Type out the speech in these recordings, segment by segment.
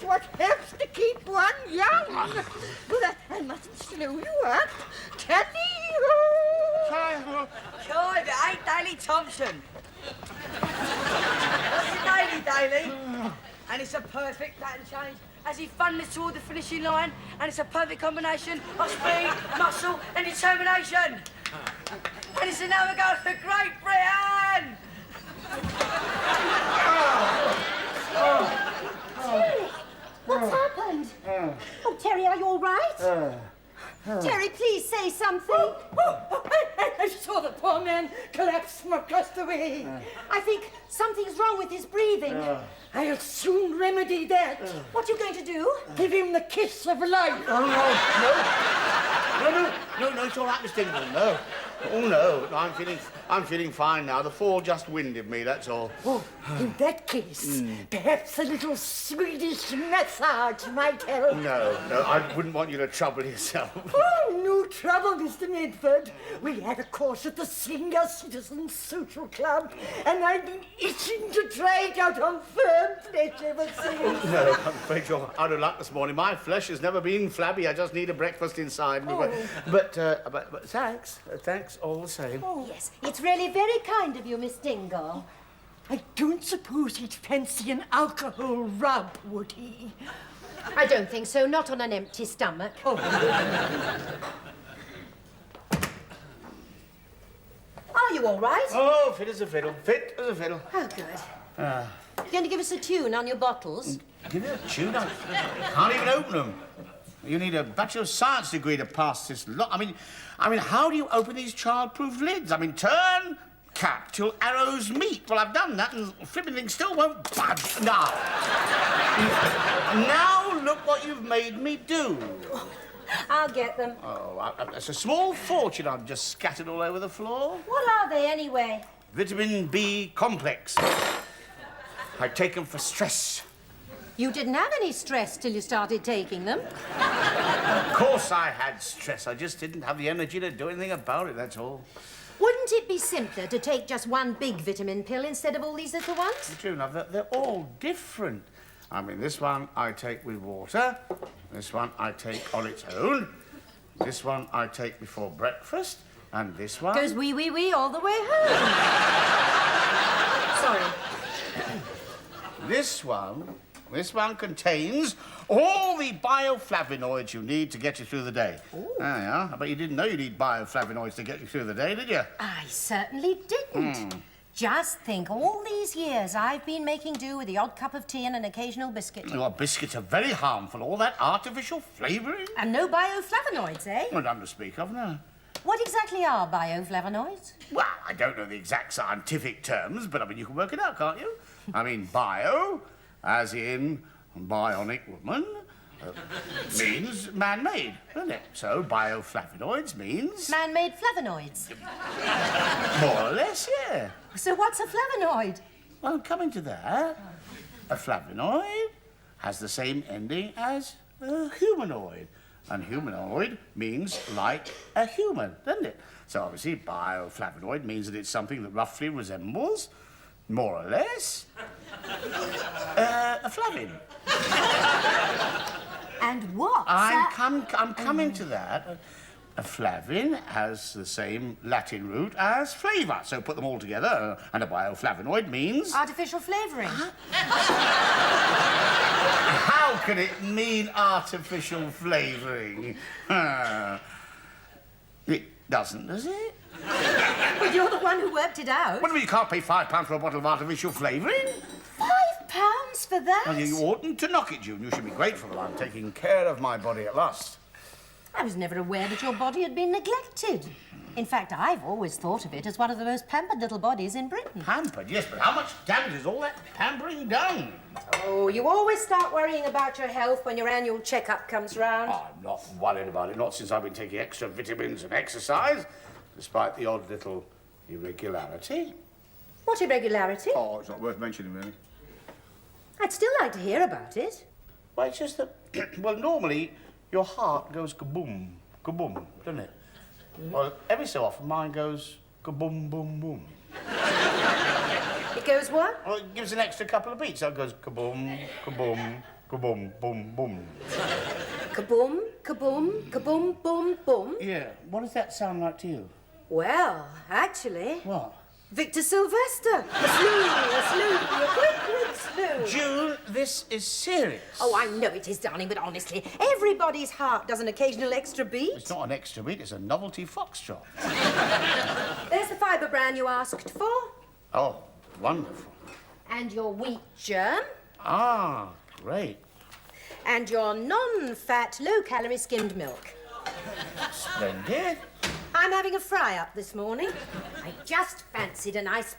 what helps to keep one young. But I mustn't slow you up. Tally-ho! God, it ain't Daly Thompson. What's your daily, Daly? And it's a perfect pattern change. As he thunders toward the finishing line, and it's a perfect combination of speed, muscle, and determination. And it's another goal for Great Britain! What's happened? Oh, Terry, are you all right? Terry, please say something. I saw the poor man collapse from across the way. I think something's wrong with his breathing. I'll soon remedy that. What are you going to do? Give him the kiss of life. No, it's all right, Miss Dingle. No. Oh, no, I'm feeling fine now. The fall just winded me, that's all. Oh, in that case, perhaps a little Swedish massage might help. No, I wouldn't want you to trouble yourself. Oh, no trouble, Mr. Medford. We had a course at the Senior Citizens Social Club, and I've been itching to try it out on firm flesh ever since. No, I'm afraid you're out of luck this morning. My flesh has never been flabby. I just need a breakfast inside me. But thanks. Thanks all the same. Oh, yes. It's really very kind of you, Miss Dingle. I don't suppose he'd fancy an alcohol rub, would he? I don't think so. Not on an empty stomach. Are you all right? Oh, fit as a fiddle. Fit as a fiddle. Oh, good. You going to give us a tune on your bottles? Give you a tune? I can't even open them. You need a Bachelor of Science degree to pass this lot. I mean, how do you open these child-proof lids? I mean, turn cap till arrows meet. Well, I've done that, and flipping things still won't budge. Now, look what you've made me do. I'll get them. Oh, it's a small fortune I've just scattered all over the floor. What are they, anyway? Vitamin B complex. I take them for stress. You didn't have any stress till you started taking them. Of course I had stress. I just didn't have the energy to do anything about it, that's all. Wouldn't it be simpler to take just one big vitamin pill instead of all these little ones? True enough, they're all different. I mean, this one I take with water. This one I take on its own. This one I take before breakfast. And this one... Goes wee all the way home. Sorry. This one contains all the bioflavonoids you need to get you through the day. Ooh. There you are. I bet you didn't know you need bioflavonoids to get you through the day, did you? I certainly didn't. Just think, all these years I've been making do with the odd cup of tea and an occasional biscuit. Well, biscuits are very harmful. All that artificial flavouring. And no bioflavonoids, eh? Well, none to speak of, no. What exactly are bioflavonoids? Well, I don't know the exact scientific terms, but I mean, you can work it out, can't you? I mean, bio, as in bionic woman, means man-made, doesn't it? So bioflavonoids means... Man-made flavonoids? More or less, yeah. So what's a flavonoid? Well, I'm coming to that. A flavonoid has the same ending as a humanoid. And humanoid means like a human, doesn't it? So obviously bioflavonoid means that it's something that roughly resembles, more or less, a flavin. And what? I'm coming to that. A flavin has the same Latin root as flavour, so put them all together, and a bioflavonoid means... Artificial flavouring. How can it mean artificial flavouring? It doesn't, does it? Well, you're the one who worked it out. What do you mean you can't pay £5 for a bottle of artificial flavouring? £5 for that? Well, you oughtn't to knock it, June. You should be grateful that I'm taking care of my body at last. I was never aware that your body had been neglected. In fact, I've always thought of it as one of the most pampered little bodies in Britain. Pampered, yes, but how much damage has all that pampering done? Oh, you always start worrying about your health when your annual checkup comes round. I'm not worried about it, not since I've been taking extra vitamins and exercise, despite the odd little irregularity. What irregularity? Oh, it's not worth mentioning, really. I'd still like to hear about it. Well, it's just that, well, normally your heart goes kaboom, kaboom, doesn't it? Well, every so often mine goes kaboom, boom, boom. It goes what? Well, it gives an extra couple of beats. So it goes kaboom, kaboom, Kaboom, boom, boom. Kaboom, kaboom, kaboom, boom, boom. Yeah, what does that sound like to you? Well, actually, What? Victor Sylvester. A quick slew. June, this is serious. Oh, I know it is, darling, but honestly, everybody's heart does an occasional extra beat. It's not an extra beat, it's a novelty foxtrot. There's the fibre bran you asked for. Oh, wonderful. And your wheat germ. Ah, great. And your non-fat, low-calorie skimmed milk. Splendid. I'm having a fry-up this morning. I just fancied a nice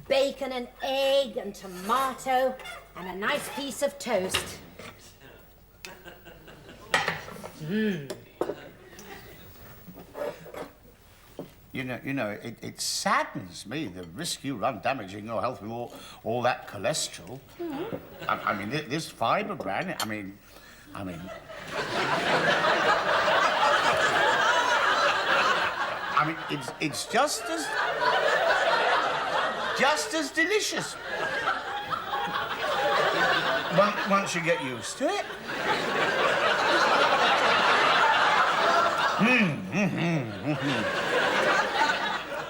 bacon and egg and tomato and a nice piece of toast. You know, it saddens me, the risk you run damaging your health with all that cholesterol. I mean, this fibre bran, I mean... it's just as delicious. Once you get used to it.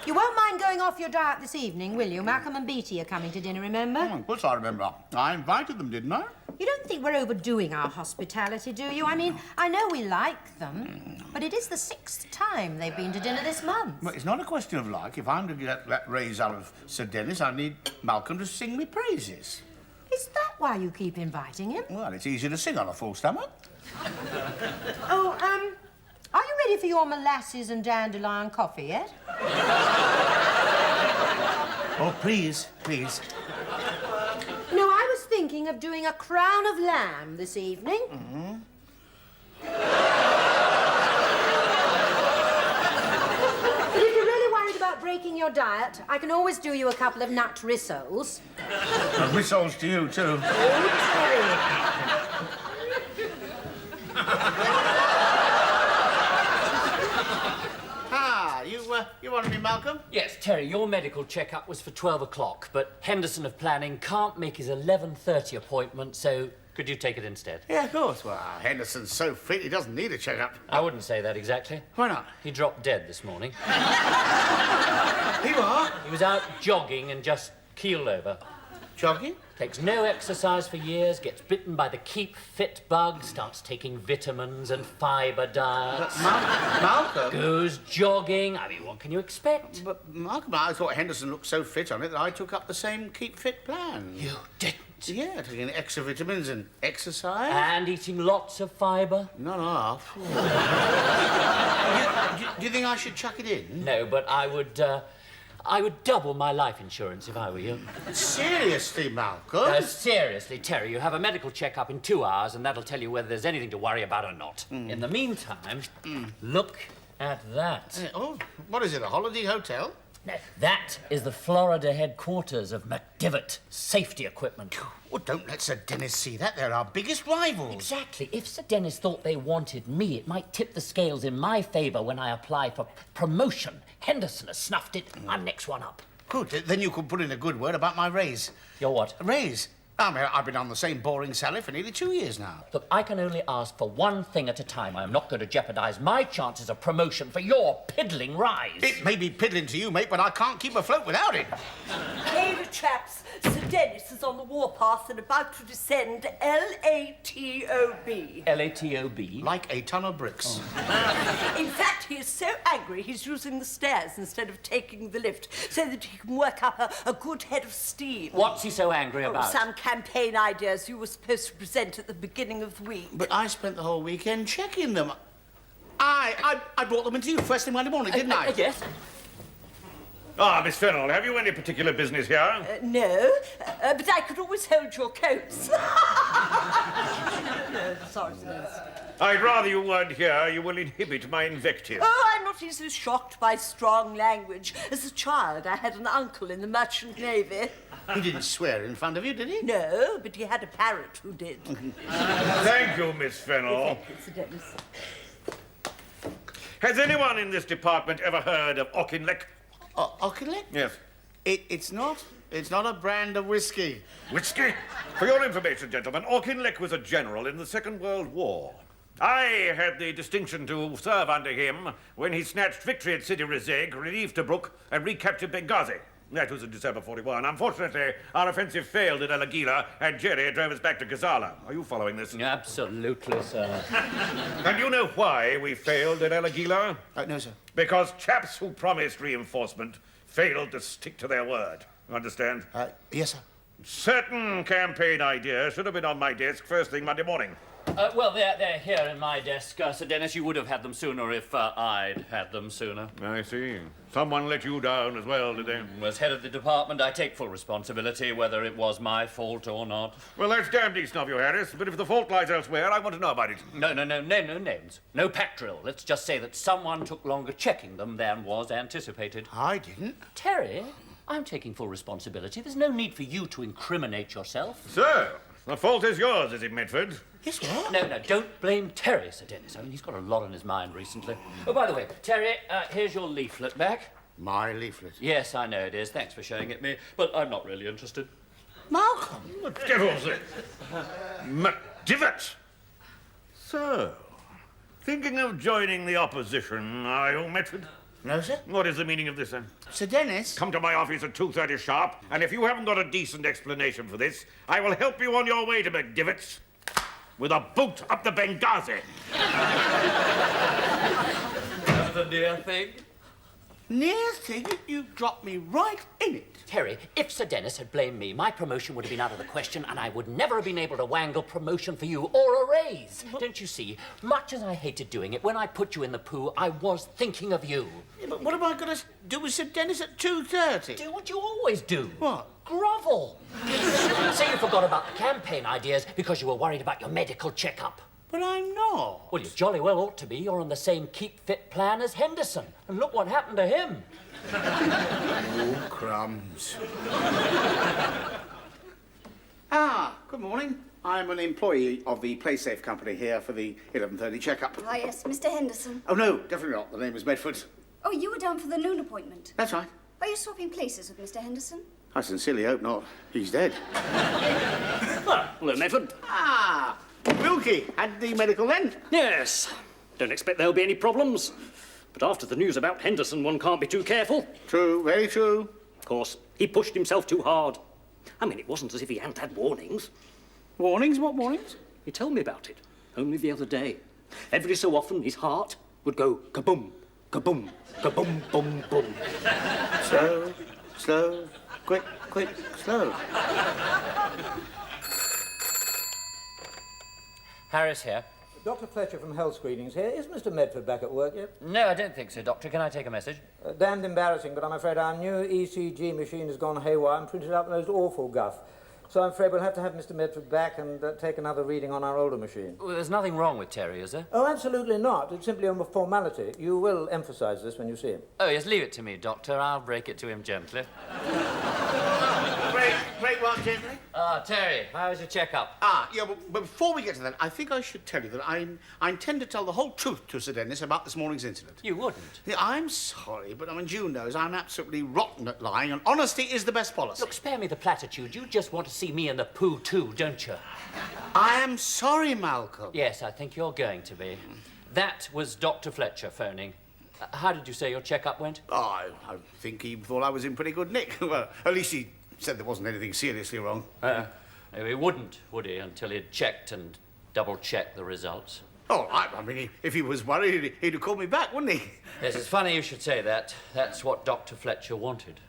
You won't mind going off your diet this evening, will you? Malcolm and Beatty are coming to dinner, remember? Of course I remember. I invited them, didn't I? You don't think we're overdoing our hospitality, do you? I mean, I know we like them, but it is the 6th time they've been to dinner this month. Well, it's not a question of like. If I'm to get that raise out of Sir Dennis, I need Malcolm to sing me praises. Is that why you keep inviting him? Well, it's easier to sing on a full stomach. Oh, are you ready for your molasses and dandelion coffee yet? Oh, please, please. No, I was thinking of doing a crown of lamb this evening. But if you're really worried about breaking your diet, I can always do you a couple of nut rissoles. Whistles to you, too. You wanted me, Malcolm? Yes, Terry, your medical checkup was for 12 o'clock, but Henderson of Planning can't make his 11:30 appointment, so could you take it instead? Yeah, of course. Well, Henderson's so fit, he doesn't need a checkup. I wouldn't say that exactly. Why not? He dropped dead this morning. He what? He was out jogging and just keeled over. Jogging? Takes no exercise for years, gets bitten by the keep fit bug, starts taking vitamins and fibre diets. Malcolm? Goes jogging. I mean, what can you expect? But, Malcolm, I thought Henderson looked so fit on it that I took up the same keep fit plan. You didn't. Yeah, taking extra vitamins and exercise. And eating lots of fibre? Not half. Do you think I should chuck it in? No, but I would double my life insurance if I were you. Seriously, Malcolm? Seriously, Terry, you have a medical checkup in 2 hours and that'll tell you whether there's anything to worry about or not. In the meantime, look at that. Oh, what is it, a holiday hotel? No, that is the Florida headquarters of McDivitt Safety Equipment. Well, don't let Sir Dennis see that. They're our biggest rivals. Exactly. If Sir Dennis thought they wanted me, it might tip the scales in my favour when I apply for promotion. Henderson has snuffed it. I'm next one up. Good. Then you could put in a good word about my raise. Your what? Raise? I mean, I've been on the same boring salary for nearly 2 years now. Look, I can only ask for one thing at a time. I am not going to jeopardise my chances of promotion for your piddling rise. It may be piddling to you, mate, but I can't keep afloat without it. Hey, chaps. Sir Dennis is on the warpath and about to descend L-A-T-O-B. L-A-T-O-B? Like a ton of bricks. In fact, he is so angry he's using the stairs instead of taking the lift so that he can work up a good head of steam. What's he so angry about? Some campaign ideas you were supposed to present at the beginning of the week. But I spent the whole weekend checking them. I brought them into you first thing Monday morning, didn't I? Yes. Ah, Miss Fennell, have you any particular business here? No, but I could always hold your coats. No, sorry, Dennis. I'd rather you weren't here. You will inhibit my invective. Oh, I'm not easily shocked by strong language. As a child, I had an uncle in the Merchant Navy. He didn't swear in front of you, did he? No, but he had a parrot who did. Thank you, Miss Fennell. Thank you, Sir Dennis. Has anyone in this department ever heard of Auchinleck? Auchinleck? Yes. It's not It's not a brand of whiskey. Whiskey? For your information, gentlemen, Auchinleck was a general in the Second World War. I had the distinction to serve under him when he snatched victory at Sidi Rezegh, relieved Tobruk, and recaptured Benghazi. That was in December 41. Unfortunately, our offensive failed at El Agila, and Jerry drove us back to Gazala. Are you following this? Absolutely, sir. And you know why we failed at El Agila? No, sir. Because chaps who promised reinforcement failed to stick to their word. Understand? Yes, sir. Certain campaign ideas should have been on my desk first thing Monday morning. Well, they're here in my desk, Sir Dennis. You would have had them sooner if I'd had them sooner. I see. Someone let you down as well, did they? As head of the department, I take full responsibility, whether it was my fault or not. Well, that's damn decent of you, Harris. But if the fault lies elsewhere, I want to know about it. No names. No pack drill. Let's just say that someone took longer checking them than was anticipated. I didn't. Terry, I'm taking full responsibility. There's no need for you to incriminate yourself. So, the fault is yours, is it, Medford? Yes, what? No, don't blame Terry, Sir Dennis. I mean, he's got a lot on his mind recently. Oh, by the way, Terry, here's your leaflet back. My leaflet. Yes, I know it is. Thanks for showing it me. But I'm not really interested. Malcolm! What devil's it? McDivitt! So, thinking of joining the opposition, are you, Medford? No, sir. What is the meaning of this, then? Sir Dennis? Come to my office at 2:30 sharp, and if you haven't got a decent explanation for this, I will help you on your way to McDivitt's with a boot up the Benghazi. That's a near thing. Near thing, you dropped me right in it. Terry, if Sir Dennis had blamed me, my promotion would have been out of the question, and I would never have been able to wangle promotion for you or a raise. Don't you see? Much as I hated doing it, when I put you in the poo, I was thinking of you. Yeah, but what am I going to do with Sir Dennis at 2:30? Do what you always do. What? Grovel. Say you forgot about the campaign ideas because you were worried about your medical checkup. But I'm not. Well, you jolly well ought to be. You're on the same keep fit plan as Henderson. And look what happened to him. Oh, crumbs. Good morning. I'm an employee of the PlaySafe company here for the 11:30 checkup. Ah, yes, Mr. Henderson. Oh, no, definitely not. The name is Medford. Oh, you were down for the noon appointment. That's right. Are you swapping places with Mr. Henderson? I sincerely hope not. He's dead. Hello, Medford. Wilkie had the medical then? Yes. Don't expect there'll be any problems. But after the news about Henderson, one can't be too careful. True, very true. Of course, he pushed himself too hard. I mean, it wasn't as if he hadn't had warnings. Warnings? What warnings? He told me about it only the other day. Every so often, his heart would go kaboom, kaboom, kaboom, boom, boom. Slow, quick, slow. Harris here. Dr. Fletcher from Health Screenings here. Is Mr. Medford back at work yet? No, I don't think so, Doctor. Can I take a message? Damned embarrassing, but I'm afraid our new ECG machine has gone haywire and printed out the most awful guff. So I'm afraid we'll have to have Mr. Medford back and take another reading on our older machine. Well, there's nothing wrong with Terry, is there? Oh, absolutely not. It's simply a formality. You will emphasise this when you see him. Oh, yes, leave it to me, Doctor. I'll break it to him gently. Break what, gently? Terry, how was your checkup? Yeah, but before we get to that, I think I should tell you that I intend to tell the whole truth to Sir Dennis about this morning's incident. You wouldn't? Yeah, I'm sorry, but I mean, June knows I'm absolutely rotten at lying, and honesty is the best policy. Look, spare me the platitude. You just want to see me in the poo too, don't you? I am sorry, Malcolm. Yes, I think you're going to be. That was Dr. Fletcher phoning. How did you say your checkup went? I think he thought I was in pretty good nick. Well, at least he said there wasn't anything seriously wrong. He wouldn't, would he, until he'd checked and double-checked the results? Oh, I mean, if he was worried, he'd have called me back, wouldn't he? Yes, it's funny you should say that. That's what Dr. Fletcher wanted.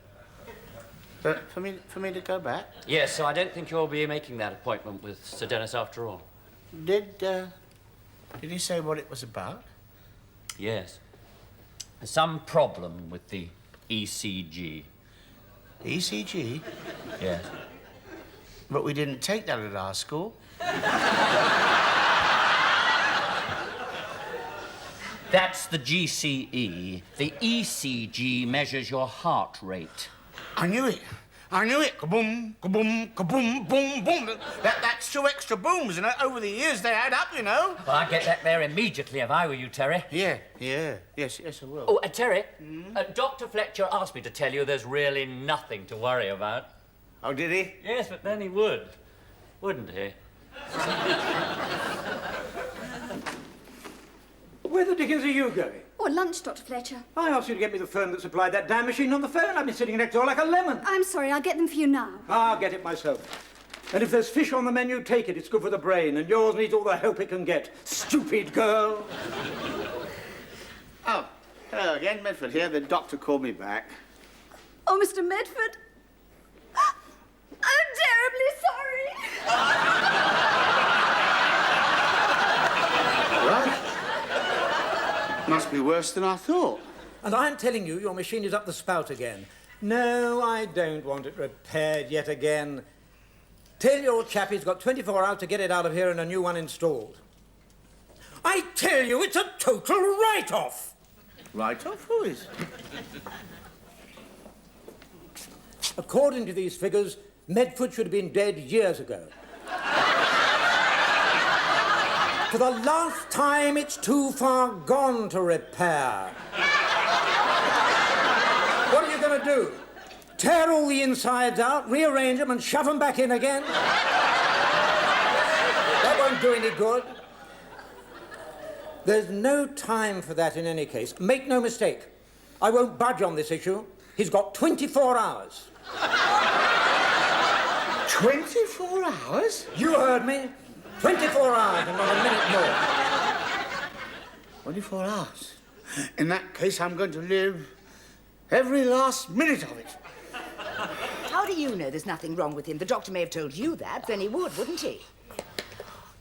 For me to go back? Yes, so I don't think you'll be making that appointment with Sir Dennis after all. Did he say what it was about? Yes. Some problem with the ECG. ECG? Yes. But we didn't take that at our school. That's the GCE. The ECG measures your heart rate. I knew it. Kaboom, kaboom, kaboom, boom, boom. That's 2 extra booms, and over the years they add up, you know. Well, I'd get that there immediately if I were you, Terry. Yeah. Yes, I will. Oh, Terry, Dr. Fletcher asked me to tell you there's really nothing to worry about. Oh, did he? Yes, but then he would, wouldn't he? Where the dickens are you going? Oh, lunch, Dr. Fletcher. I asked you to get me the firm that supplied that damn machine on the phone. I've been sitting next door like a lemon. I'm sorry, I'll get them for you now. I'll get it myself. And if there's fish on the menu, take it. It's good for the brain, and yours needs all the help it can get. Stupid girl. Oh, hello again, Medford here. The doctor called me back. Oh, Mr. Medford. I'm terribly sorry. Right. Must be worse than I thought. And I'm telling you, your machine is up the spout again. No, I don't want it repaired yet again. Tell your chap he's got 24 hours to get it out of here and a new one installed. I tell you, it's a total write-off. Write-off? Who is? According to these figures, Medford should have been dead years ago. For the last time, it's too far gone to repair. What are you going to do? Tear all the insides out, rearrange them, and shove them back in again? That won't do any good. There's no time for that in any case. Make no mistake. I won't budge on this issue. He's got 24 hours. 24 hours? You heard me. 24 hours and not a minute more. 24 hours? In that case, I'm going to live every last minute of it. How do you know there's nothing wrong with him? The doctor may have told you that, then he would, wouldn't he?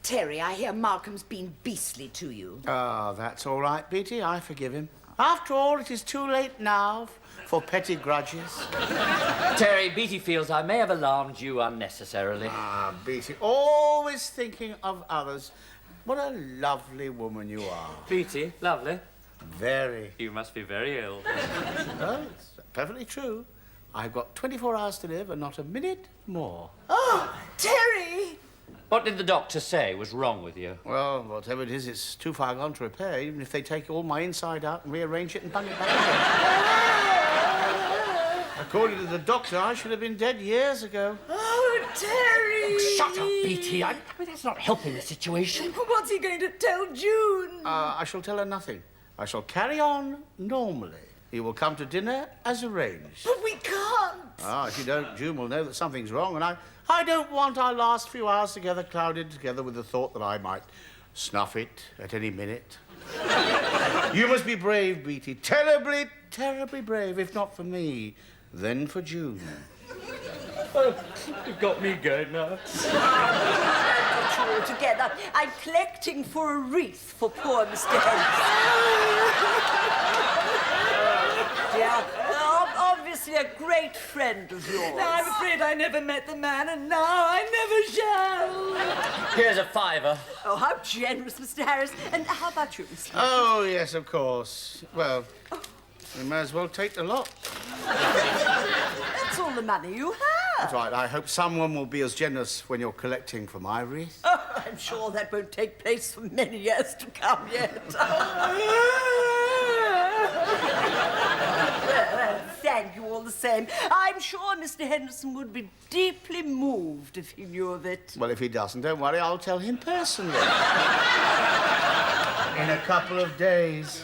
Terry, I hear Malcolm's been beastly to you. Oh, that's all right, Beatty. I forgive him. After all, it is too late now for petty grudges. Terry, Beatty feels I may have alarmed you unnecessarily. Ah, Beatty, always thinking of others. What a lovely woman you are. Beatty, lovely. Very. You must be very ill. Well, it's perfectly true. I've got 24 hours to live and not a minute more. Oh, Terry! What did the doctor say was wrong with you? Well, whatever it is, it's too far gone to repair, even if they take all my inside out and rearrange it and bung it back again. According to the doctor, I should have been dead years ago. Oh, Terry! Shut up, Beatty. I mean, that's not helping the situation. What's he going to tell June? I shall tell her nothing. I shall carry on normally. He will come to dinner as arranged. But we can't. Ah, if you don't, June will know that something's wrong, and I don't want our last few hours together clouded together with the thought that I might snuff it at any minute. You must be brave, Beatty. Terribly, terribly brave. If not for me, then for June. Oh, you've got me going now. Put you all together. I'm collecting for a wreath for poor Mr. Dear, obviously a great friend of yours. Now, I'm afraid I never met the man, and now I never shall. Here's a $5. Oh, how generous, Mr. Harris. And how about you, Mr. Oh, yes, of course. Well, we may as well take the lot. That's all the money you have. That's right. I hope someone will be as generous when you're collecting for my wreath. Oh, I'm sure that won't take place for many years to come yet. Well, thank you all the same. I'm sure Mr. Henderson would be deeply moved if he knew of it. Well, if he doesn't, don't worry, I'll tell him personally. In a couple of days.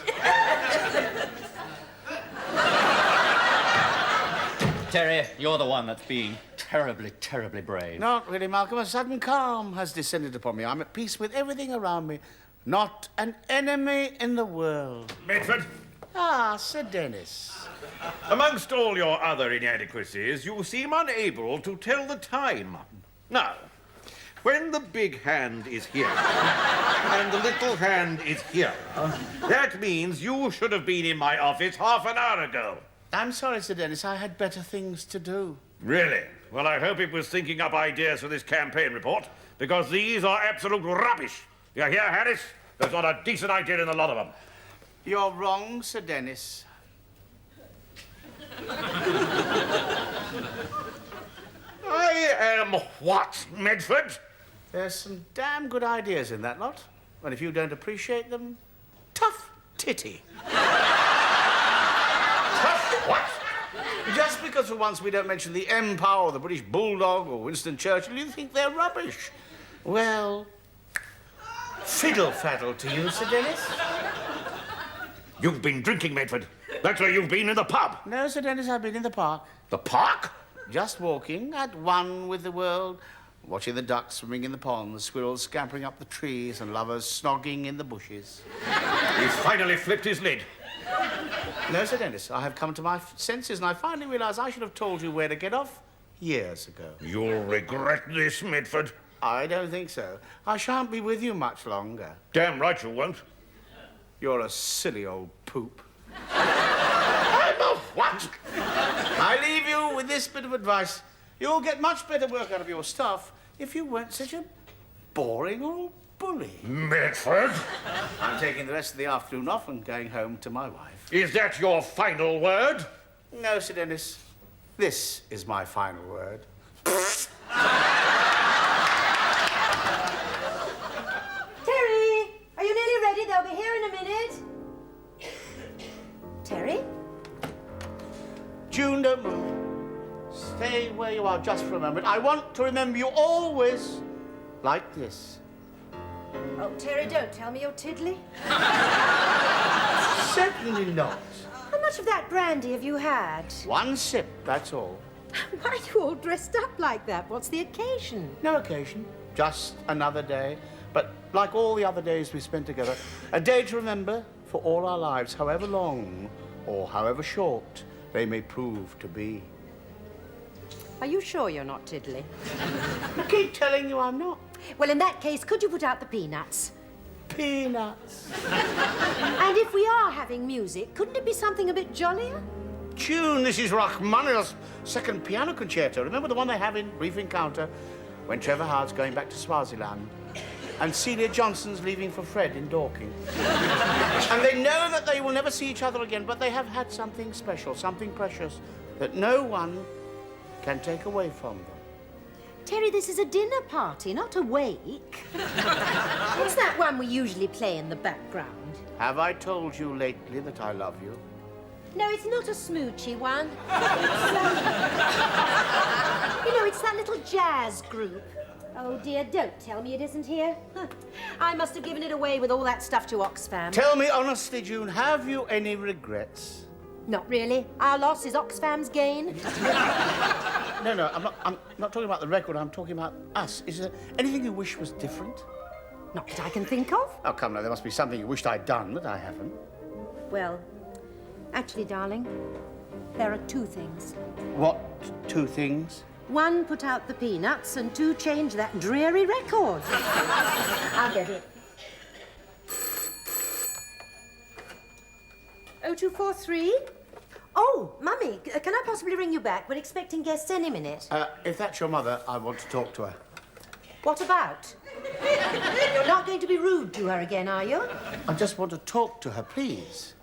Terry, you're the one that's being terribly, terribly brave. Not really, Malcolm. A sudden calm has descended upon me. I'm at peace with everything around me. Not an enemy in the world. Medford, Ah, Sir Dennis. amongst all your other inadequacies, you seem unable to tell the time. Now, when the big hand is here and the little hand is here, that means you should have been in my office half an hour ago. I'm sorry, Sir Dennis. I had better things to do. Really? Well, I hope it was thinking up ideas for this campaign report, because these are absolute rubbish. You hear, Harris? There's not a decent idea in a lot of them. You're wrong, Sir Dennis. I am what, Medford? There's some damn good ideas in that lot. And if you don't appreciate them, tough titty. Tough what? Just because for once we don't mention the Empire or the British Bulldog or Winston Churchill, you think they're rubbish. Well, fiddle-faddle to you, Sir Dennis. You've been drinking, Medford. That's where you've been, in the pub. No, Sir Dennis, I've been in the park. The park? Just walking, at one with the world, watching the ducks swimming in the ponds, squirrels scampering up the trees, and lovers snogging in the bushes. He's finally flipped his lid. No, Sir Dennis, I have come to my senses, and I finally realise I should have told you where to get off years ago. You'll regret this, Medford. I don't think so. I shan't be with you much longer. Damn right you won't. You're a silly old poop. I'm a what? I leave you with this bit of advice. You'll get much better work out of your stuff if you weren't such a boring old bully. Medford? I'm taking the rest of the afternoon off and going home to my wife. Is that your final word? No, Sir Dennis. This is my final word. Terry, are you nearly ready? They'll be here in a minute. Terry? June, don't move. Stay where you are just for a moment. I want to remember you always like this. Oh, Terry, don't tell me you're tiddly. Certainly not. How much of that brandy have you had? One sip, that's all. Why are you all dressed up like that? What's the occasion? No occasion. Just another day. But like all the other days we spent together, a day to remember for all our lives, however long or however short they may prove to be. Are you sure you're not tiddly? I keep telling you I'm not. Well, in that case, could you put out the peanuts? Peanuts. And if we are having music, couldn't it be something a bit jollier? Tune, this is Rachmaninoff's second piano concerto. Remember the one they have in Brief Encounter when Trevor Howard's going back to Swaziland and Celia Johnson's leaving for Fred in Dorking. And they know that they will never see each other again, but they have had something special, something precious that no one can take away from them. Terry, this is a dinner party, not a wake. What's that one we usually play in the background? Have I told you lately that I love you? No, it's not a smoochy one. You know, it's that little jazz group. Oh, dear, don't tell me it isn't here. I must have given it away with all that stuff to Oxfam. Tell me honestly, June, have you any regrets? Not really. Our loss is Oxfam's gain. No, I'm not talking about the record, I'm talking about us. Is there anything you wish was different? Not that I can think of. Oh, come now, there must be something you wished I'd done that I haven't. Well, actually, darling, there are two things. What two things? One, put out the peanuts, and two, change that dreary record. I'll get it. 0243? Oh, Mummy, can I possibly ring you back? We're expecting guests any minute. If that's your mother, I want to talk to her. What about? You're not going to be rude to her again, are you? I just want to talk to her, please.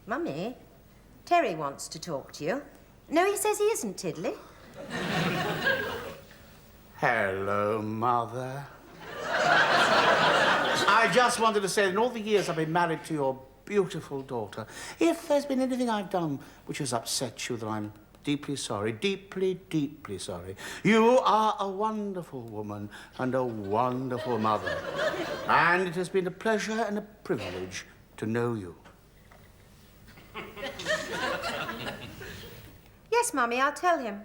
Mummy, Terry wants to talk to you. No, he says he isn't tiddly. Hello, Mother. I just wanted to say that in all the years I've been married to your beautiful daughter, if there's been anything I've done which has upset you, then I'm deeply sorry, deeply, deeply sorry. You are a wonderful woman and a wonderful mother. And it has been a pleasure and a privilege to know you. Yes, Mummy, I'll tell him.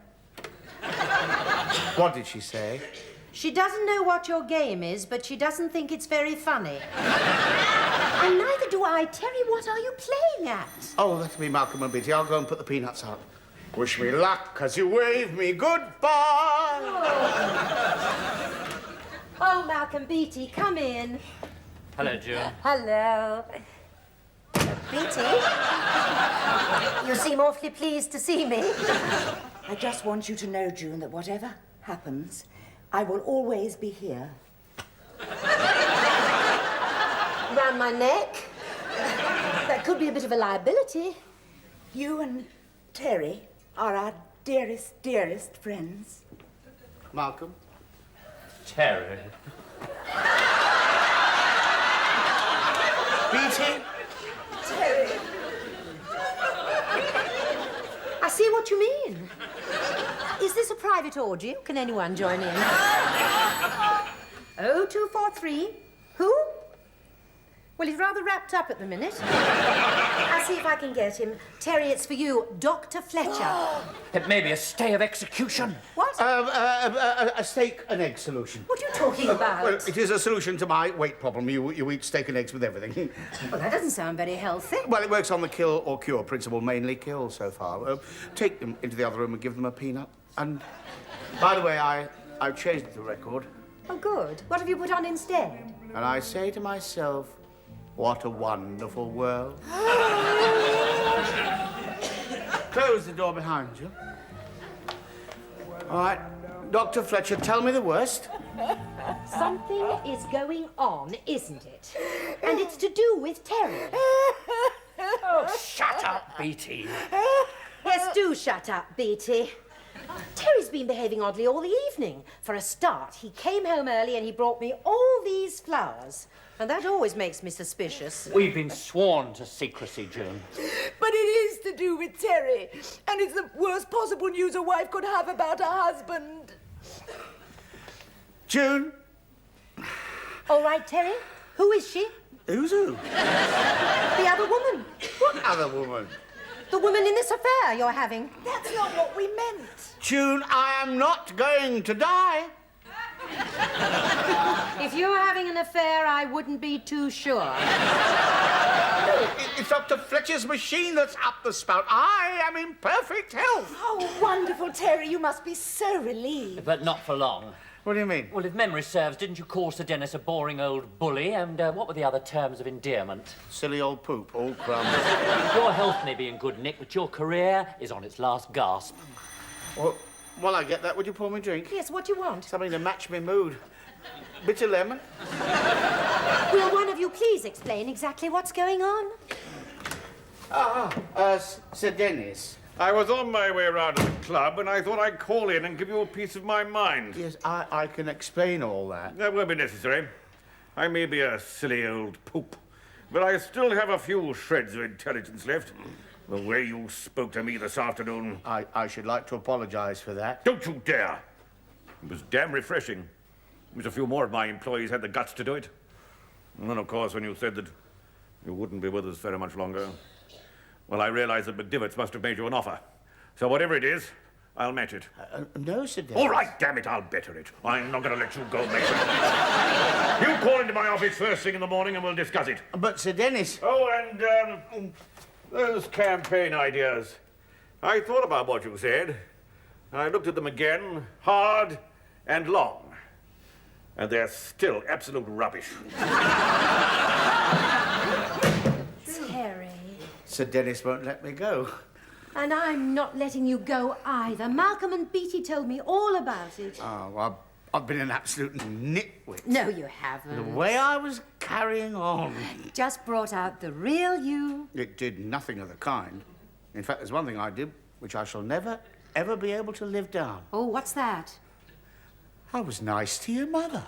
What did she say? She doesn't know what your game is, but she doesn't think it's very funny. And neither do I. Terry, what are you playing at? Oh, that'll be Malcolm and Beatty. I'll go and put the peanuts out. Wish me luck as you wave me goodbye. Oh, Malcolm Beatty, come in. Hello, June. Hello. Beatty? You seem awfully pleased to see me. I just want you to know, June, that whatever happens, I will always be here. Round my neck? That could be a bit of a liability. You and Terry are our dearest, dearest friends. Malcolm? Terry. Beatty? Terry. I see what you mean. Is this a private orgy? Can anyone join in? 0243. Who? Well, he's rather wrapped up at the minute. I'll see if I can get him. Terry, it's for you, Dr. Fletcher. It may be a stay of execution. What? A steak and egg solution. What are you talking about? Well, it is a solution to my weight problem. You eat steak and eggs with everything. Well, that doesn't sound very healthy. Well, it works on the kill or cure principle, mainly kill so far. Take them into the other room and give them a peanut. And, by the way, I've changed the record. Oh, good. What have you put on instead? And I say to myself, what a wonderful world. Close the door behind you. All right, Dr. Fletcher, tell me the worst. Something is going on, isn't it? And it's to do with Terry. Oh, shut up, Beatty. Yes, do shut up, Beatty. Terry's been behaving oddly all the evening. For a start, he came home early and he brought me all these flowers. And that always makes me suspicious. We've been sworn to secrecy, June. But it is to do with Terry. And it's the worst possible news a wife could have about her husband. June? All right, Terry. Who is she? Who's who? The other woman. What other woman? The woman in this affair you're having. That's not what we meant. June, I am not going to die. If you were having an affair, I wouldn't be too sure. It's Dr. Fletcher's machine that's up the spout. I am in perfect health. Oh, wonderful, Terry. You must be so relieved. But not for long. What do you mean? Well, if memory serves, didn't you call Sir Dennis a boring old bully? And what were the other terms of endearment? Silly old poop, all crumbs. Your health may be in good nick, but your career is on its last gasp. Well, I get that. Would you pour me a drink? Yes, what do you want? Something to match my mood. Bitter lemon. Will one of you please explain exactly what's going on? Sir Dennis. I was on my way round to the club and I thought I'd call in and give you a piece of my mind. Yes, I can explain all that. That won't be necessary. I may be a silly old poop, but I still have a few shreds of intelligence left. The way you spoke to me this afternoon. I should like to apologise for that. Don't you dare! It was damn refreshing. Wish a few more of my employees had the guts to do it. And then, of course, when you said that you wouldn't be with us very much longer, well, I realised that McDivots must have made you an offer. So whatever it is, I'll match it. No, Sir Dennis. All right, damn it, I'll better it. I'm not going to let you go, Mason. You call into my office first thing in the morning and we'll discuss it. But, Sir Dennis... Oh, and, those campaign ideas. I thought about what you said. I looked at them again, hard and long. And they're still absolute rubbish. Terry. Sir Dennis won't let me go. And I'm not letting you go either. Malcolm and Beatty told me all about it. Oh, well, I've been an absolute nitwit. No, you haven't. The way I was carrying on. Just brought out the real you. It did nothing of the kind. In fact, there's one thing I did which I shall never, ever be able to live down. Oh, what's that? I was nice to your mother.